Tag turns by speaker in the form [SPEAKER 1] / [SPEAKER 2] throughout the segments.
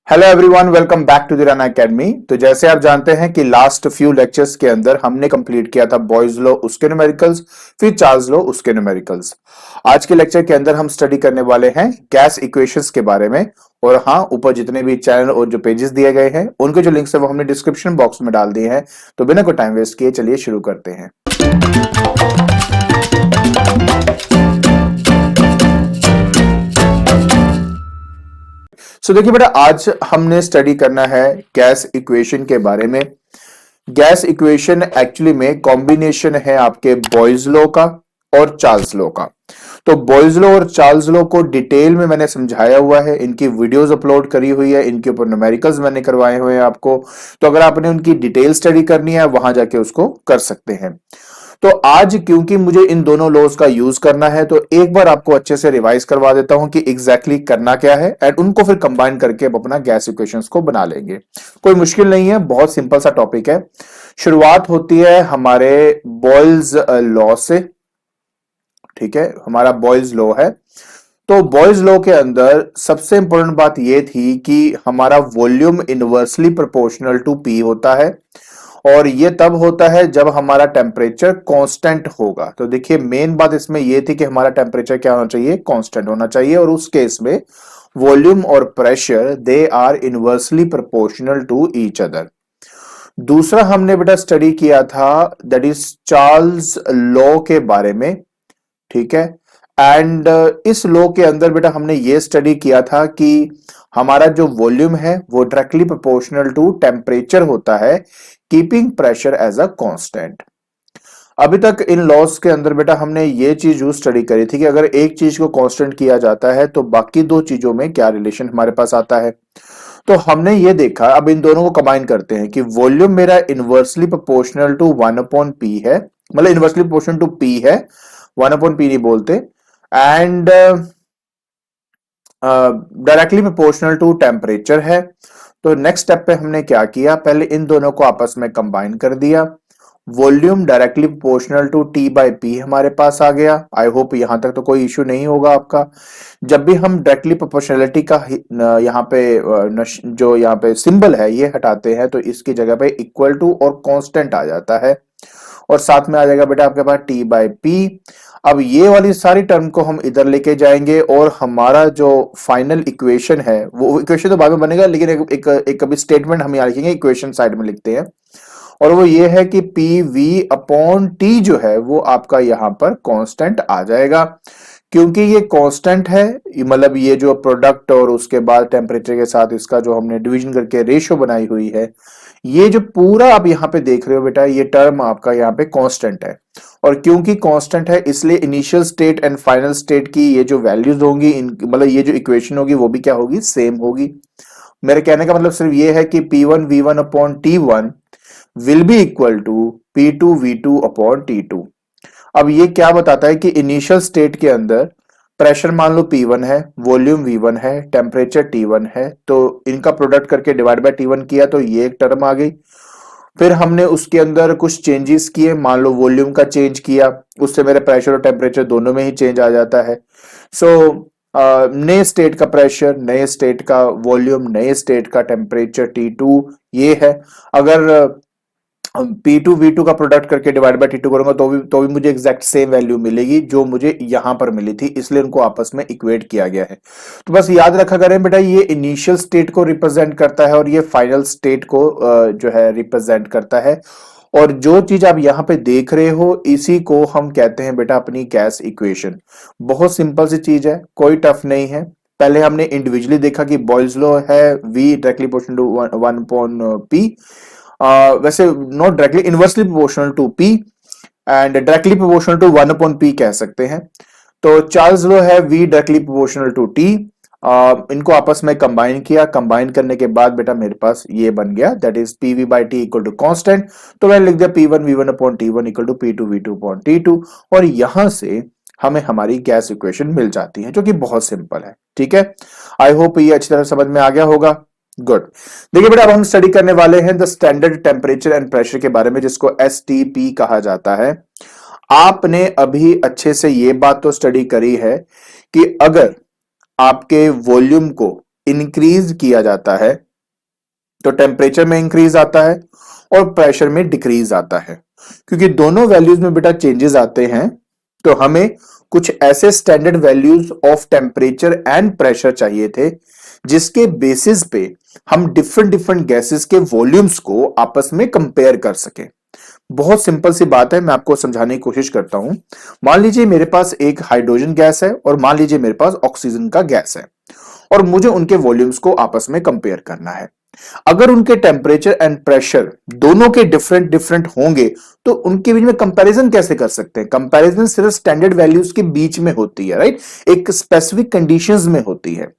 [SPEAKER 1] Hello everyone, welcome back to the run academy. तो जैसे आप जानते हैं कि लास्ट फ्यू लेक्चर्स के अंदर हमने कंप्लीट किया था बॉयज लॉ उसके न्यूमेरिकल्स, फिर चार्ल्स लॉ उसके न्यूमेरिकल्स। आज के लेक्चर के अंदर हम स्टडी करने वाले हैं गैस इक्वेशंस के बारे में। और हाँ, ऊपर जितने भी चैनल और जो पेजेस दिए गए हैं उनके जो लिंक्स है वो हमने डिस्क्रिप्शन बॉक्स में डाल दिए हैं। तो बिना कोई टाइम वेस्ट किए चलिए शुरू करते हैं। देखिए बेटा, आज हमने स्टडी करना है गैस इक्वेशन के बारे में। गैस इक्वेशन एक्चुअली में कॉम्बिनेशन है आपके बॉयज लॉ का और चार्ल्स लॉ का। तो बॉयज लॉ और चार्ल्स लॉ को डिटेल में मैंने समझाया हुआ है, इनकी वीडियोस अपलोड करी हुई है, इनके ऊपर न्यूमेरिकल्स मैंने करवाए हुए हैं आपको। तो अगर आपने उनकी डिटेल स्टडी करनी है वहां जाके उसको कर सकते हैं। तो आज क्योंकि मुझे इन दोनों लॉज का यूज करना है तो एक बार आपको अच्छे से रिवाइज करवा देता हूं कि एग्जैक्टली करना क्या है, एंड उनको फिर कंबाइन करके अब अपना गैस इक्वेशंस को बना लेंगे। कोई मुश्किल नहीं है, बहुत सिंपल सा टॉपिक है। शुरुआत होती है हमारे बॉयल्स लॉ से। ठीक है, हमारा बॉयल्स लॉ है। तो बॉयज लॉ के अंदर सबसे इंपॉर्टेंट बात यह थी कि हमारा volume inversely proportional to P होता है, और ये तब होता है जब हमारा टेम्परेचर कांस्टेंट होगा। तो देखिए, मेन बात इसमें यह थी कि हमारा टेम्परेचर क्या होना चाहिए, कांस्टेंट होना चाहिए, और उस केस में वॉल्यूम और pressure they are inversely proportional to each other. दूसरा हमने बेटा स्टडी किया था दैट इज चार्ल्स लॉ के बारे में। ठीक है, एंड इस लॉ के अंदर बेटा हमने ये स्टडी किया था कि हमारा जो वॉल्यूम है वो डायरेक्टली प्रोपोर्शनल टू टेम्परेचर होता है, keeping pressure as a constant. अभी तक इन लॉस के अंदर बेटा हमने ये चीज यूज स्टडी करी थी कि अगर एक चीज को कांस्टेंट किया जाता है तो बाकी दो चीजों में क्या रिलेशन हमारे पास आता है। तो हमने ये देखा, अब इन दोनों को कंबाइन करते हैं कि वॉल्यूम मेरा इनवर्सली प्रोपोर्शनल टू 1/p है, मतलब इनवर्सली प्रोपोर्शनल टू p है, 1/p नहीं बोलते, and directly proportional to temperature है। तो नेक्स्ट स्टेप पे हमने क्या किया, पहले इन दोनों को आपस में कंबाइन कर दिया। Volume directly proportional to T/P हमारे पास आ गया। आई होप यहां तक तो कोई इश्यू नहीं होगा आपका। जब भी हम डायरेक्टली प्रोपोर्शनलिटी का यहाँ पे जो यहाँ पे सिंबल है ये हटाते हैं तो इसकी जगह पे इक्वल टू और कांस्टेंट आ जाता है, और साथ में आ जाएगा बेटा आपके पास T/P। अब ये वाली सारी टर्म को हम इधर लेके जाएंगे और हमारा जो फाइनल इक्वेशन है, वो इक्वेशन तो बाद में बनेगा, लेकिन एक अभी स्टेटमेंट हम यहाँ लिखेंगे, इक्वेशन साइड में लिखते हैं, और वो ये है कि PV/T जो है वो आपका यहां पर कांस्टेंट आ जाएगा। क्योंकि ये कांस्टेंट है, मतलब ये जो प्रोडक्ट और उसके बाद टेम्परेचर के साथ इसका जो हमने डिवीजन करके रेशियो बनाई हुई है, ये जो पूरा आप यहाँ पे देख रहे हो बेटा, ये टर्म आपका यहाँ पे कांस्टेंट है। और क्योंकि कांस्टेंट है इसलिए initial state and final state की ये जो वैल्यूज होंगी, मतलब ये जो इक्वेशन होगी वो भी क्या होगी, सेम होगी। मेरे कहने का मतलब सिर्फ ये है कि P1V1/T1 will be equal to P2V2/T2। अब ये क्या बताता है कि इनिशियल स्टेट के अंदर प्रेशर मान लो P1 है, वॉल्यूम V1 है, टेम्परेचर T1 है, तो इनका प्रोडक्ट करके डिवाइड बाय T1 किया तो ये एक टर्म आ गई। फिर हमने उसके अंदर कुछ चेंजेस किए, मान लो वॉल्यूम का चेंज किया, उससे मेरे प्रेशर और टेम्परेचर दोनों में ही चेंज आ जाता है। सो नए स्टेट का प्रेशर, नए स्टेट का वॉल्यूम, नए स्टेट का टेम्परेचर T2 ये है। अगर P2V2 का प्रोडक्ट करके डिवाइड बाय T2 करूंगा तो भी मुझे एग्जैक्ट सेम वैल्यू मिलेगी जो मुझे यहां पर मिली थी, इसलिए उनको आपस में इक्वेट किया गया है। तो बस याद रखा करें बेटा, ये इनिशियल स्टेट को रिप्रेजेंट करता है और ये फाइनल स्टेट को जो है रिप्रेजेंट करता है। और जो चीज आप यहां पे देख रहे हो इसी को हम कहते हैं बेटा अपनी गैस इक्वेशन। बहुत सिंपल सी चीज है, कोई टफ नहीं है। पहले हमने इंडिविजुअली देखा कि बॉयल्स लॉ है V directly proportional to 1/P, वैसे not directly, inversely proportional to P and directly proportional to 1/P कह सकते हैं। तो चार्ल्स लॉ है V directly proportional to T। इनको आपस में कंबाइन किया, कंबाइन करने के बाद बेटा मेरे पास ये बन गया that is PV/T equal to constant. तो मैंने लिख दिया P1V1/T1 इक्वल टू P2V2/T2, और यहां से हमें हमारी गैस इक्वेशन मिल जाती है जो कि बहुत सिंपल है। ठीक है, आई होप ये अच्छी तरह समझ में आ गया होगा। गुड। देखिए बेटा, अब हम स्टडी करने वाले हैं the standard temperature and pressure के बारे में, जिसको STP कहा जाता है। आपने अभी अच्छे से ये बात तो स्टडी करी है कि अगर आपके वॉल्यूम को इंक्रीज किया जाता है तो टेम्परेचर में इंक्रीज आता है और प्रेशर में डिक्रीज आता है। क्योंकि दोनों वैल्यूज में बेटा चेंजेस आते हैं, तो हमें कुछ ऐसे standard values of temperature and pressure चाहिए थे जिसके बेसिस पे हम डिफरेंट डिफरेंट गैसेस के वॉल्यूम्स को आपस में कंपेयर कर सके। बहुत सिंपल सी बात है, मैं आपको समझाने की कोशिश करता हूं। मान लीजिए मेरे पास एक हाइड्रोजन गैस है और मान लीजिए मेरे पास ऑक्सीजन का गैस है और मुझे उनके वॉल्यूम्स को आपस में कंपेयर करना है। अगर उनके टेम्परेचर एंड प्रेशर दोनों के डिफरेंट डिफरेंट होंगे तो उनके बीच में कंपैरिजन कैसे कर सकते हैं? कंपैरिजन सिर्फ स्टैंडर्ड वैल्यूज के बीच में होती है, राइट, एक स्पेसिफिक कंडीशंस में होती है।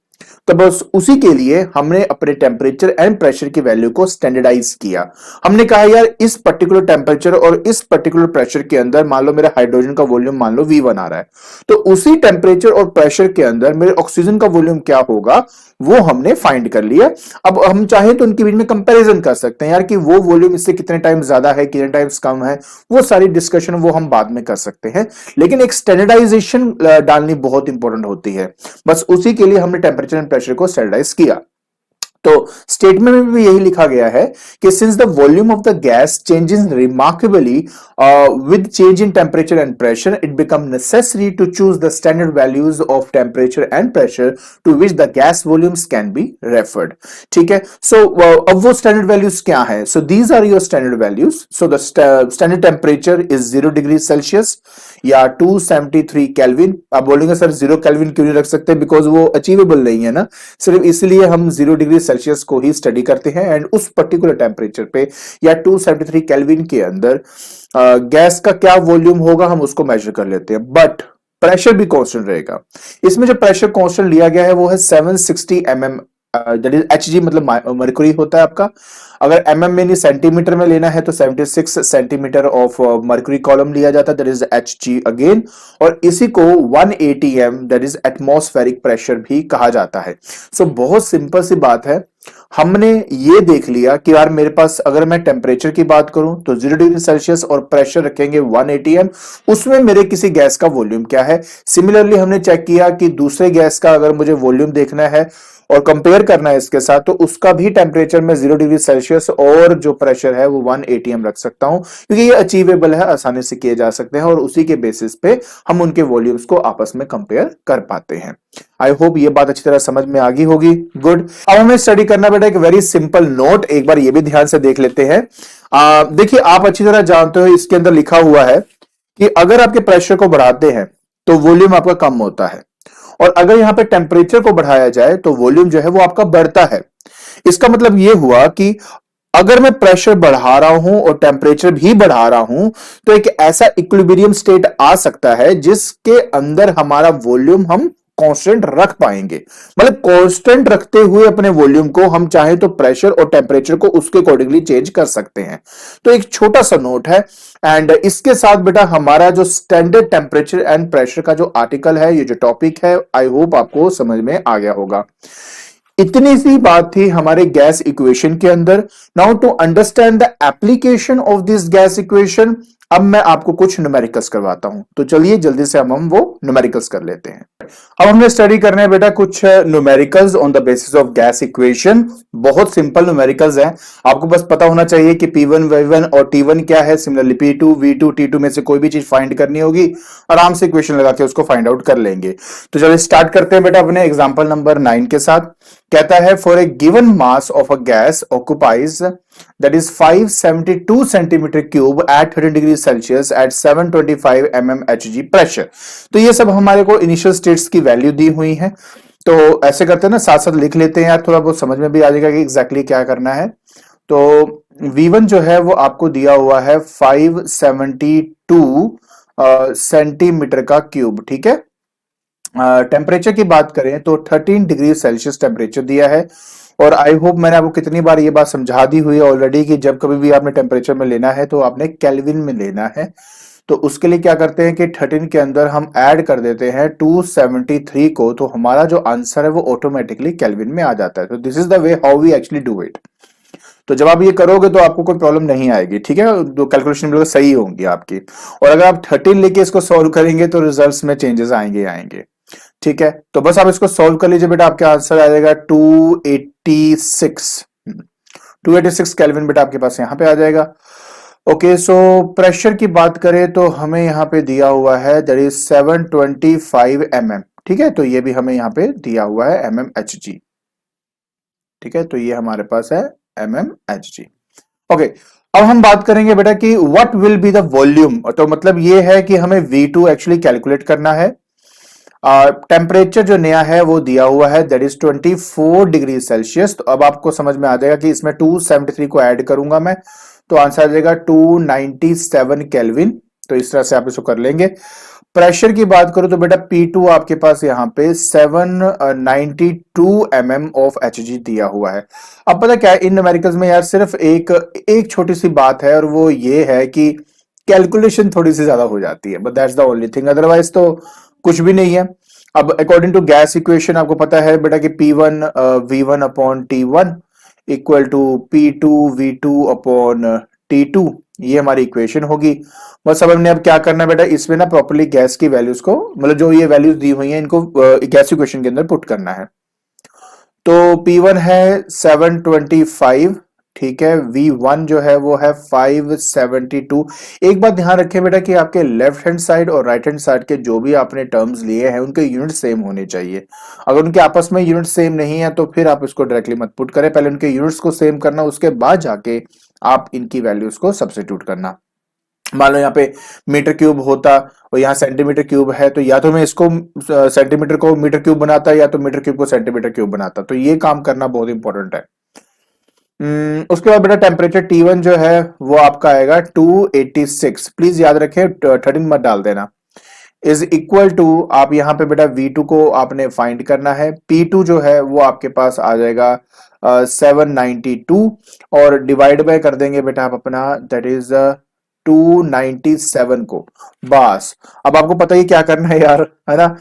[SPEAKER 1] तो बस उसी के लिए हमने अपने टेम्परेचर एंड प्रेशर की वैल्यू को स्टैंडर्डाइज किया। हमने कहा यार इस पर्टिकुलर टेम्परेचर और इस पर्टिकुलर प्रेशर के अंदर मान लो मेरा हाइड्रोजन का वॉल्यूम मान लो V1 आ रहा है, तो उसी टेम्परेचर और प्रेशर के अंदर मेरे ऑक्सीजन का वॉल्यूम क्या होगा वो हमने फाइंड कर लिया। अब हम चाहे तो उनके बीच में कंपैरिजन कर सकते हैं यार कि वो वॉल्यूम इससे कितने टाइम्स ज्यादा है, कितने टाइम्स कम है, वो सारी डिस्कशन वो हम बाद में कर सकते हैं। लेकिन एक स्टैंडर्डाइजेशन डालनी बहुत इंपॉर्टेंट होती है। बस उसी के लिए हमने टेम्परेचर एंड प्रेशर को स्टैंडर्डाइज किया। तो स्टेटमेंट में भी यही लिखा गया है कि since the volume of the gas changes remarkably with change in temperature and pressure, it become necessary to choose the standard values of temperature and pressure to which the gas volumes can be referred. ठीक है, so अब वो standard values क्या है? So these are your standard values. So the standard temperature is 0 degree Celsius या 273 kelvin. आप बोलेंगे sir 0 kelvin क्यों नहीं रख सकते? बिकॉज वो अचीवेबल नहीं है ना, सिर्फ इसलिए हम 0 डिग्री सेल्सियस को ही स्टडी करते हैं एंड उस पर्टिकुलर टेम्परेचर पे या 273 केल्विन के अंदर गैस का क्या वॉल्यूम होगा हम उसको मेजर कर लेते हैं। बट प्रेशर भी कांस्टेंट रहेगा। इसमें जो प्रेशर कांस्टेंट लिया गया है वो है 760 mm, दैट इज Hg, मतलब मर्क्यूरी होता है आपका। अगर mm में नहीं सेंटीमीटर में लेना है तो 76 सेंटीमीटर ऑफ मर्क्यूरी कॉलम लिया जाता है, दैट इज Hg अगेन। और इसी को 180 m that is atmospheric pressure भी कहा जाता है। सो बहुत सिंपल सी बात है, हमने ये देख लिया कि यार मेरे पास अगर मैं टेम्परेचर की बात करूं तो 0 डिग्री सेल्सियस और प्रेशर रखेंगे 180 m, उसमें मेरे किसी गैस का वॉल्यूम क्या है। सिमिलरली हमने चेक किया कि दूसरे गैस का अगर मुझे वॉल्यूम देखना है और कंपेयर करना है इसके साथ तो उसका भी टेम्परेचर में 0 डिग्री सेल्सियस और जो प्रेशर है वो 180 m रख सकता हूं, क्योंकि ये अचीवेबल है, आसानी से किए जा सकते हैं और उसी के बेसिस पे हम उनके वॉल्यूम्स को आपस में कंपेयर कर पाते हैं। आई होप ये बात अच्छी तरह समझ में आ गई होगी। गुड। अब हमें स्टडी करना बेटा एक वेरी सिंपल नोट, एक बार ये भी ध्यान से देख लेते हैं। देखिए आप अच्छी तरह जानते हो इसके अंदर लिखा हुआ है कि अगर आपके प्रेशर को बढ़ाते हैं तो वॉल्यूम आपका कम होता है और अगर यहां पे टेम्परेचर को बढ़ाया जाए तो वॉल्यूम जो है वो आपका बढ़ता है। इसका मतलब ये हुआ कि अगर मैं प्रेशर बढ़ा रहा हूं और टेम्परेचर भी बढ़ा रहा हूं तो एक ऐसा इक्विलिब्रियम स्टेट आ सकता है जिसके अंदर हमारा वॉल्यूम हम कांस्टेंट रख पाएंगे। मतलब कांस्टेंट रखते हुए अपने वॉल्यूम को हम चाहे तो प्रेशर और टेम्परेचर को उसके अकॉर्डिंगली चेंज कर सकते हैं। तो एक छोटा सा नोट है एंड इसके साथ बेटा हमारा जो स्टैंडर्ड टेम्परेचर एंड प्रेशर का जो आर्टिकल है, ये जो टॉपिक है, आई होप आपको समझ में आ गया होगा। इतनी सी बात थी हमारे गैस इक्वेशन के अंदर। Now to understand the application of this gas equation, अब मैं आपको कुछ न्यूमेरिकल्स करवाता हूं। तो चलिए जल्दी से हम वो न्यूमेरिकल्स कर लेते हैं। अब हमने स्टडी करना है बेटा कुछ numericals on the basis of gas equation. बहुत सिंपल न्यूमेरिकल्स हैं, आपको बस पता होना चाहिए कि P1 V1 और T1 क्या है। सिमिलरली P2 V2 T2 में से कोई भी चीज फाइंड करनी होगी, आराम से इक्वेशन लगा के उसको फाइंड आउट कर लेंगे। तो चलिए स्टार्ट करते हैं बेटा अपने एग्जांपल नंबर 9 के साथ। कहता है for a given mass of a gas occupies that is 572 centimetre cube at 30 degree Celsius at 725 mm Hg pressure. तो ये सब हमारे को इनिशियल स्टेट्स की वैल्यू दी हुई है। तो ऐसे करते हैं ना, साथ साथ लिख लेते हैं यार, थोड़ा बहुत समझ में भी आ जाएगा कि एग्जैक्टली क्या करना है। तो V1 जो है वो आपको दिया हुआ है 572 सेंटीमीटर का क्यूब, ठीक है। टेम्परेचर की बात करें तो 13 डिग्री सेल्सियस टेम्परेचर दिया है और आई होप मैंने आपको कितनी बार ये बात समझा दी हुई है ऑलरेडी कि जब कभी भी आपने टेम्परेचर में लेना है तो आपने केल्विन में लेना है। तो उसके लिए क्या करते हैं कि 13 के अंदर हम ऐड कर देते हैं 273 को, तो हमारा जो आंसर है वो ऑटोमेटिकली केल्विन में आ जाता है। तो this is the way how we actually do it. तो जब आप ये करोगे तो आपको कोई प्रॉब्लम नहीं आएगी, ठीक है, तो कैलकुलेशन बिल्कुल सही होंगी आपकी। और अगर आप 13 लेके इसको सॉल्व करेंगे तो रिजल्ट्स में चेंजेस आएंगे। ठीक है, तो बस आप इसको सॉल्व कर लीजिए बेटा, आपके आंसर आ जाएगा 286। 286 केल्विन बेटा आपके पास यहां पे आ जाएगा। ओके, सो प्रेशर की बात करें तो हमें यहां पे दिया हुआ है दैट इज 725 mm। ठीक है, तो ये भी हमें यहां पे दिया हुआ है mmHg। ठीक है, तो ये हमारे पास है mmHg। ओके, अब हम बात करेंगे बेटा कि what will be the volume. तो मतलब ये है कि हमें V2 एक्चुअली कैलकुलेट करना है। टेम्परेचर जो नया है वो दिया हुआ है दैट इज 24 डिग्री सेल्सियस। तो अब आपको समझ में आ जाएगा कि इसमें 273 को ऐड करूंगा मैं, तो आंसर आ जाएगा 297 केल्विन। तो इस तरह से आप इसको कर लेंगे। प्रेशर की बात करूं तो बेटा P2 आपके पास यहाँ पे 792 mm ऑफ Hg दिया हुआ है। अब पता क्या है, इन न्यूमेरिकल्स में यार सिर्फ एक छोटी सी बात है, और वो ये है कि कैलकुलेशन थोड़ी सी ज्यादा हो जाती है, but that's the only thing, otherwise तो कुछ भी नहीं है। अब अकॉर्डिंग टू गैस इक्वेशन आपको पता है बेटा कि P1 V1 upon T1 equal to P2 V2 upon T2, ये हमारी इक्वेशन होगी। बस अब हमने अब क्या करना है बेटा, इसमें ना प्रॉपर्ली गैस की वैल्यूज को, मतलब जो ये वैल्यूज दी हुई हैं इनको गैस इक्वेशन के अंदर पुट करना है। तो P1 है 725, ठीक है, V1 जो है वो है 572। एक बात ध्यान रखें बेटा कि आपके लेफ्ट हैंड साइड और राइट हैंड साइड के जो भी आपने टर्म्स लिए हैं उनके यूनिट सेम होने चाहिए। अगर उनके आपस में यूनिट सेम नहीं है तो फिर आप इसको डायरेक्टली मत पुट करें, पहले उनके यूनिट्स को सेम करना, उसके बाद जाके आप इनकी वैल्यूज को सब्स्टिट्यूट करना। मान लो यहाँ पे मीटर क्यूब होता और यहाँ सेंटीमीटर क्यूब है, तो या तो मैं इसको सेंटीमीटर को मीटर क्यूब बनाता या तो मीटर क्यूब को सेंटीमीटर क्यूब बनाता। तो ये काम करना बहुत इंपॉर्टेंट है। उसके बाद बेटा टेम्परेचर T1 जो है वो आपका आएगा 286। प्लीज याद रखें 13 मत डाल देना। इज इक्वल टू, आप यहाँ पे बेटा V2 को आपने फाइंड करना है। P2 जो है वो आपके पास आ जाएगा 792, और डिवाइड बाय कर देंगे बेटा आप अपना दैट इज 297 को। बस अब आपको पता ही क्या करना है यार, है ना।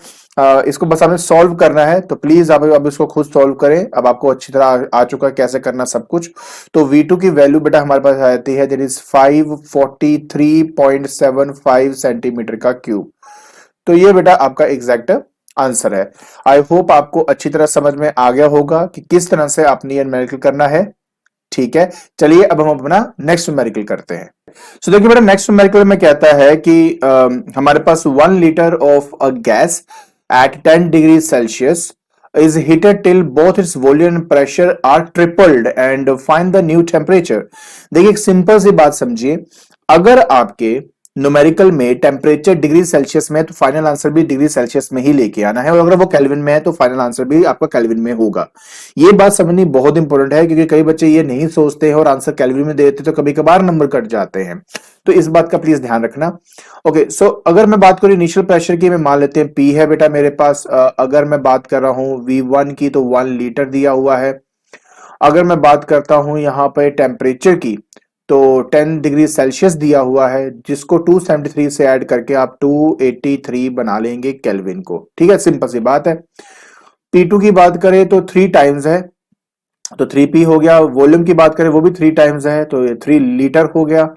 [SPEAKER 1] इसको बस हमें सॉल्व करना है, तो प्लीज आप अब इसको खुद सॉल्व करें। अब आपको अच्छी तरह आ चुका है कैसे करना सब कुछ। तो V2 की वैल्यू बेटा हमारे पास आ जाती है दैट इज 543.75 सेंटीमीटर का क्यूब। तो ये बेटा आपका एग्जैक्ट आंसर है। आई होप आपको अच्छी तरह समझ में आ गया होगा कि किस तरह से आपने ये न्यूमेरिकल करना है। ठीक है, चलिए अब हम अपना नेक्स्ट न्यूमेरिकल करते हैं। सो देखिए बेटा, नेक्स्ट न्यूमेरिकल में कहता है कि हमारे पास 1 litre of a gas eight 10 degree Celsius is heated till both its volume and pressure are tripled and find the new temperature। देखिए एक सिंपल सी बात समझिए, अगर आपके न्यूमेरिकल में टेम्परेचर डिग्री सेल्सियस में है तो फाइनल आंसर भी डिग्री सेल्सियस में ही लेके आना है, और अगर वो केल्विन में है तो फाइनल आंसर भी आपका केल्विन में होगा। ये बात समझनी बहुत इंपॉर्टेंट है, क्योंकि कई बच्चे ये नहीं सोचते हैं और आंसर केल्विन में देते तो कभी कभार नंबर कट जाते हैं। तो इस बात का प्लीज ध्यान रखना। ओके, सो अगर मैं बात करूं इनिशियल प्रेशर की, मैं मान लेते हैं P है बेटा मेरे पास। अगर मैं बात कर रहा हूं V1 की तो 1 लीटर दिया हुआ है। अगर मैं बात करता हूं यहाँ पे टेम्परेचर की तो 10 डिग्री सेल्सियस दिया हुआ है, जिसको 273 से ऐड करके आप 283 बना लेंगे केल्विन को। ठीक है, सिंपल सी बात है। P2 की बात करें तो 3 टाइम्स है, तो 3P हो गया। वॉल्यूम की बात करें वो भी 3 टाइम्स है, तो ये 3 लीटर हो गया।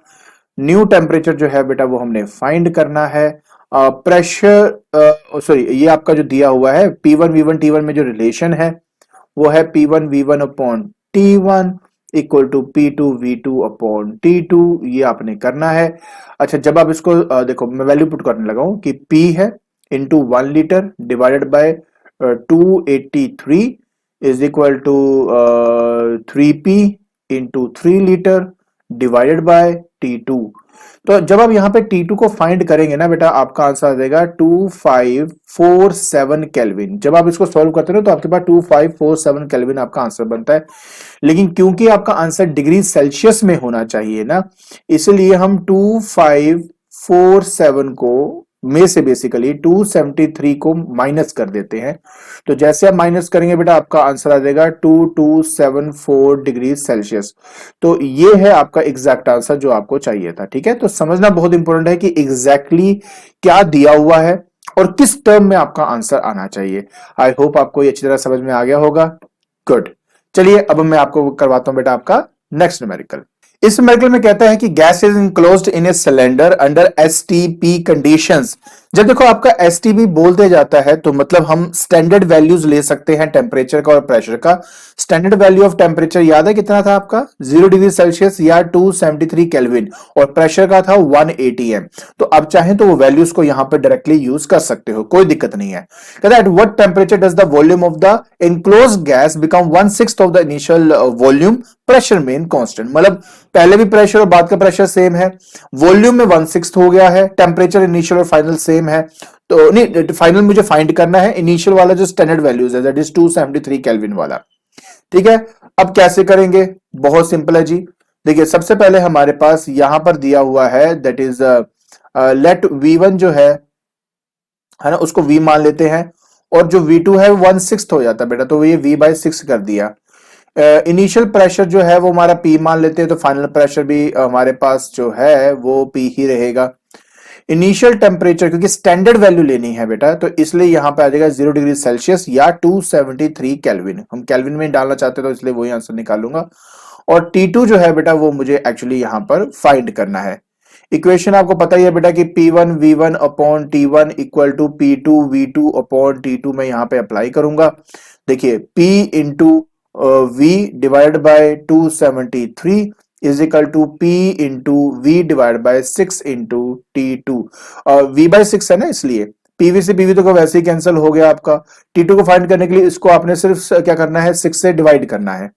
[SPEAKER 1] न्यू टेम्परेचर जो है बेटा वो हमने फाइंड करना है। प्रेशर सॉरी, ये आपका जो दिया हुआ है P1 V1 T1 में जो रिलेशन है वो है P1 V1 upon T1 equal to P2 V2 upon T2, ये आपने करना है। अच्छा, जब आप इसको देखो मैं वैल्यू पुट करने लगा हूं कि P है into 1 litre divided by 283 is equal to 3P into 3 litre divided by T2। तो जब आप यहाँ पे T2 को फाइंड करेंगे ना बेटा, आपका आंसर आ जाएगा 2547 केल्विन। जब आप इसको सॉल्व करते हो तो आपके पास 2547 केल्विन आपका आंसर बनता है। लेकिन क्योंकि आपका आंसर डिग्री सेल्सियस में होना चाहिए ना, इसलिए हम 2547 को में से बेसिकली 273 को माइनस कर देते हैं। तो जैसे आप माइनस करेंगे बेटा आपका आंसर आ जाएगा 2274 डिग्री सेल्सियस। तो ये है आपका एग्जैक्ट आंसर जो आपको चाहिए था। ठीक है, तो समझना बहुत इंपॉर्टेंट है कि एग्जैक्टली क्या दिया हुआ है और किस टर्म में आपका आंसर आना चाहिए। आई होप आपको ये अच्छी तरह समझ में आ गया होगा। गुड, चलिए अब मैं आपको करवाता हूं बेटा आपका नेक्स्ट न्यूमेरिकल। इस न्यूमेरिकल में कहता है कि gas is enclosed in a cylinder under STP conditions जब देखो आपका एसटीबी बोलते जाता है तो मतलब हम स्टैंडर्ड वैल्यूज ले सकते हैं टेम्परेचर का और प्रेशर का। स्टैंडर्ड वैल्यू ऑफ टेम्परेचर याद है कितना था आपका, 0 डिग्री सेल्सियस या 273 केल्विन, और प्रेशर का था 180 एम। तो अब चाहें तो वो वैल्यूज को यहां पर डायरेक्टली यूज कर सकते हो, कोई दिक्कत नहीं है। कहता है at what temperature does the volume of the enclose gas become 1/6 of the initial volume, pressure main constant. मतलब पहले भी प्रेशर और बाद का प्रेशर सेम है, वॉल्यूम में 1/6 हो गया है, टेम्परेचर इनिशियल और फाइनल सेम है। तो नहीं, फाइनल मुझे फाइंड करना है, इनिशियल वाला जो स्टैंडर्ड वैल्यूज है दैट इज 273 केल्विन वाला। ठीक है, अब कैसे करेंगे, बहुत सिंपल है जी। देखिए सबसे पहले हमारे पास यहां पर दिया हुआ है दैट इज लेट V1 जो है ना, उसको V मान लेते हैं, और जो V2 है 1/6 हो जाता है बेटा, तो ये V/6 कर दिया। इनिशियल प्रेशर जो है वो हमारा P मान लेते हैं, तो फाइनल प्रेशर भी हमारे पास जो है वो P ही रहेगा। इनिशियल टेम्परेचर, क्योंकि स्टैंडर्ड वैल्यू लेनी है बेटा, तो इसलिए यहां पे आ जाएगा 0 डिग्री सेल्सियस या 273 केल्विन। हम केल्विन में डालना चाहते हैं तो इसलिए वही आंसर निकालूंगा। और T2 जो है बेटा वो मुझे एक्चुअली यहां पर फाइंड करना है। इक्वेशन आपको पता ही है बेटा कि P1 V1 upon T1 equal to P2 V2 upon T2 में यहां पे अप्लाई करूंगा। देखिए P into V divide by 273 is equal to P into V divide by 6 into T2। V/6 है ना, इसलिए PV से PV तो वैसे ही कैंसिल हो गया आपका। T2 को फाइंड करने के लिए इसको आपने सिर्फ क्या करना है, 6 से डिवाइड करना है।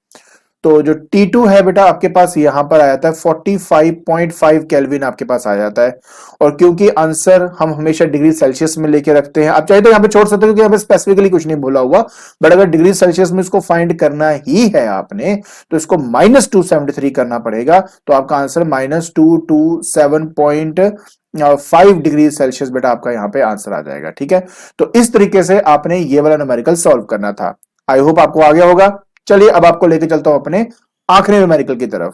[SPEAKER 1] तो जो T2 है बेटा आपके पास यहां पर आ जाता है 45.5 केल्विन आपके पास आ जाता है। और क्योंकि आंसर हम हमेशा डिग्री सेल्सियस में लेके रखते हैं, आप चाहे तो यहां पे छोड़ सकते हो क्योंकि यहां पे स्पेसिफिकली कुछ नहीं बोला हुआ, बट अगर डिग्री सेल्सियस में इसको फाइंड करना ही है आपने तो इसको -273 करना पड़ेगा। तो आपका आंसर -227.5 डिग्री सेल्सियस बेटा आपका यहां पे आंसर आ जाएगा। ठीक है, तो इस तरीके से आपने ये वाला न्यूमेरिकल सॉल्व करना था। आई होप आपको आ गया होगा। चलिए अब आपको लेके चलता हूं अपने आखिरी न्यूमेरिकल की तरफ।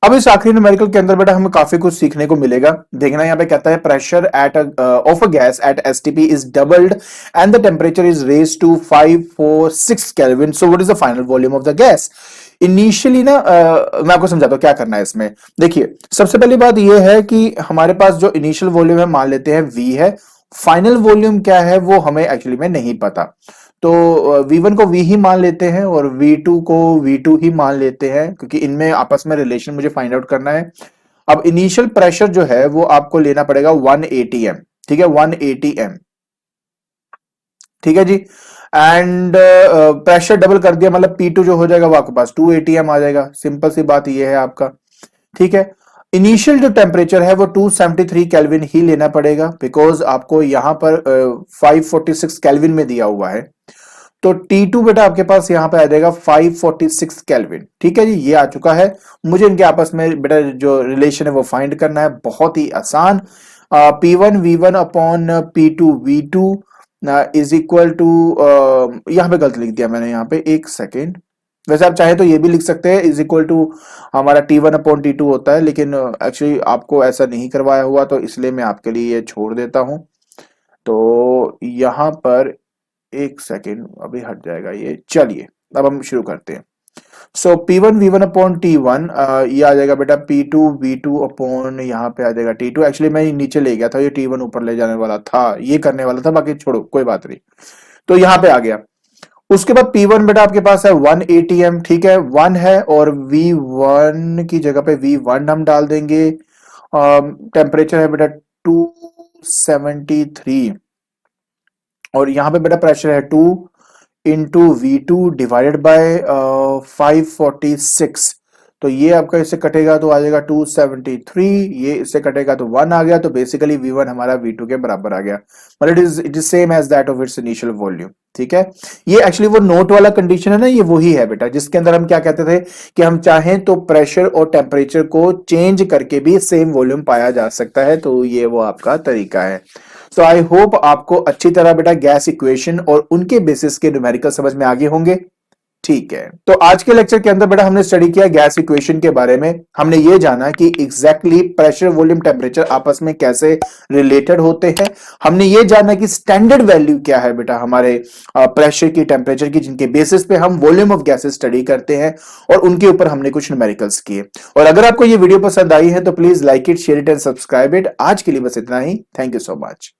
[SPEAKER 1] अब इस आखिरी न्यूमेरिकल के अंदर बेटा हमें काफी कुछ सीखने को मिलेगा। देखना यहाँ पे कहता है pressure at of a gas at STP is doubled and the temperature is raise to 546 kelvin, so what is the final volume of the gas. Initially ना मैं आपको समझाता हूं क्या करना है इसमें। देखिए सबसे पहली बात यह है कि हमारे पास जो इनिशियल वॉल्यूम है मान लेते हैं V है, फाइनल वॉल्यूम क्या है वो हमें एक्चुअली में नहीं पता। तो V1 को V ही मान लेते हैं और V2 को V2 ही मान लेते हैं, क्योंकि इनमें आपस में रिलेशन मुझे फाइंड आउट करना है। अब इनिशियल प्रेशर जो है वो आपको लेना पड़ेगा 180 एम। ठीक है, 180 एम। ठीक है जी, एंड प्रेशर डबल कर दिया मतलब P2 जो हो जाएगा वो आपके पास 280 एम आ जाएगा। सिंपल सी बात ये है आपका। ठीक है, इनिशियल जो टेम्परेचर है वो 273 केल्विन ही लेना पड़ेगा, बिकॉज आपको यहां पर 546 केल्विन में दिया हुआ है। तो T2 बेटा आपके पास यहां पे आ जाएगा 546 केल्विन। ठीक है जी, ये आ चुका है। मुझे इनके आपस में बेटा जो रिलेशन है वो फाइंड करना है, बहुत ही आसान। P1 V1 upon P2 V2 is equal to, यहां पे गलत लिख दिया मैंने, यहां पे एक सेकेंड। वैसे आप चाहे तो ये भी लिख सकते हैं इज इक्वल टू हमारा T1 अपॉन T2 होता है, लेकिन एक्चुअली आपको ऐसा नहीं करवाया हुआ तो इसलिए मैं आपके लिए ये छोड़ देता हूं। तो यहां पर एक सेकेंड अभी हट जाएगा ये। चलिए अब हम शुरू करते हैं। सो P1 V1 अपॉन T1 ये आ जाएगा बेटा P2 V2 अपॉन यहाँ पे आ जाएगा T2। एक्चुअली मैं नीचे ले गया था, ये T1 ऊपर ले जाने वाला था, ये करने वाला था, बाकी छोड़ो कोई बात नहीं। तो यहाँ पे आ गया। उसके बाद P1 बेटा आपके पास है 180 एम। ठीक है, 1 है और V1 की जगह पे V1 हम डाल देंगे। टेम्परेचर है बेटा 273 और यहां पे बेटा प्रेशर है 2 इंटू V2 डिवाइडेड बाय 546। तो ये आपका इससे कटेगा तो आ जाएगा 273, ये इससे कटेगा तो 1 आ गया। तो बेसिकली V1 हमारा V2 के बराबर आ गया, मतलब it is same as that of its initial volume. ठीक है, ये एक्चुअली वो नोट वाला कंडीशन है ना, ये वही है बेटा जिसके अंदर हम क्या कहते थे कि हम चाहें तो प्रेशर और टेम्परेचर को चेंज करके भी सेम वॉल्यूम पाया जा सकता है। तो ये वो आपका तरीका है। सो आई होप आपको अच्छी तरह बेटा गैस इक्वेशन और उनके बेसिस के न्यूमेरिकल समझ में आगे होंगे। ठीक है, तो आज के लेक्चर के अंदर बेटा हमने स्टडी किया गैस इक्वेशन के बारे में। हमने ये जाना कि एग्जैक्टली प्रेशर वॉल्यूम टेम्परेचर आपस में कैसे रिलेटेड होते हैं। हमने ये जाना कि स्टैंडर्ड वैल्यू क्या है बेटा हमारे प्रेशर की, टेम्परेचर की, जिनके बेसिस पे हम वॉल्यूम ऑफ गैसेस स्टडी करते हैं, और उनके ऊपर हमने कुछ न्यूमेरिकल्स किए। और अगर आपको ये वीडियो पसंद आई है तो please like it, share it and subscribe it. आज के लिए बस इतना ही। Thank you so much.